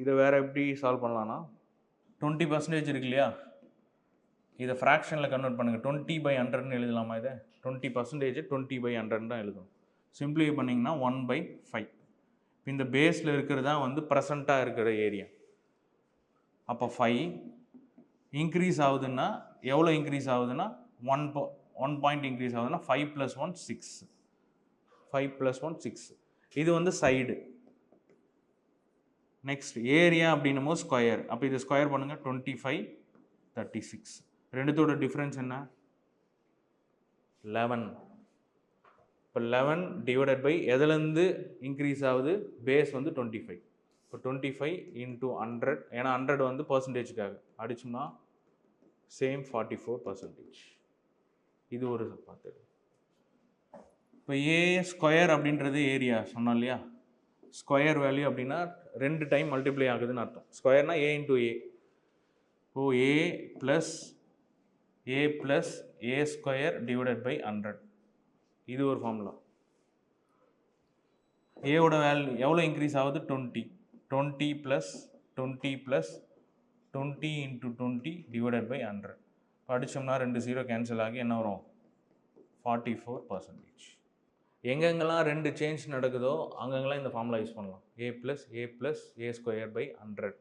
இதை வேறு எப்படி சால்வ் பண்ணலான்னா 20% இருக்கு இல்லையா, இதை ஃப்ராக்ஷனில் கன்வெர்ட் பண்ணுங்கள். 20/100ன்னு எழுதலாமா? இதை 20% 20/100 தான் எழுதணும். சிம்பிளிஃபை பண்ணிங்கன்னா 1/5. இந்த பேஸில் இருக்கிறது தான் வந்து ப்ரெசண்ட்டாக இருக்கிற ஏரியா. அப்போ 5 இன்க்ரீஸ் ஆகுதுன்னா எவ்வளோ இன்க்ரீஸ் ஆகுதுன்னா 1 பாயிண்ட் இன்க்ரீஸ் ஆகுதுன்னா 5 + 1 6. 5 + 1 6. இது வந்து சைடு. நெக்ஸ்ட் ஏரியா அப்படின்னும் போது ஸ்கொயர். அப்போ இது ஸ்கொயர் பண்ணுங்கள். 25 36. ரெண்டுத்தோட டிஃப்ரென்ஸ் என்ன? 11. இப்போ 11 டிவைடட் பை எதுலேருந்து இன்க்ரீஸ் ஆகுது? பேஸ் வந்து 25. இப்போ 25 × 100, ஏன்னா 100 வந்து பர்சன்டேஜுக்காக அடிச்சோம்னா சேம் 44%. இது ஒரு பார்த்து. இப்போ ஏ ஸ்கொயர் அப்படின்றது ஏரியா சொன்னோம் இல்லையா, ஸ்கொயர் வேல்யூ அப்படின்னா 2 டைம் மல்டிப்ளை ஆகுதுன்னு அர்த்தம். ஸ்கொயர்னா a × a. ஓ a + a² டிவைடட் பை 100. இது ஒரு ஃபார்முலா. ஏவோட வேல்யூ எவ்வளோ இன்க்ரீஸ் ஆகுது? 20. 20 + 20 + 20 × 20 டிவைடட் பை 100. படித்தோம்னா 2 0 கேன்சல் ஆகி என்ன வரும்? 44%. எங்கெங்கெல்லாம் 2 சேஞ்ச் நடக்குதோ அங்கெங்கெல்லாம் இந்த ஃபார்முலா யூஸ் பண்ணலாம். a + a + a² / 100.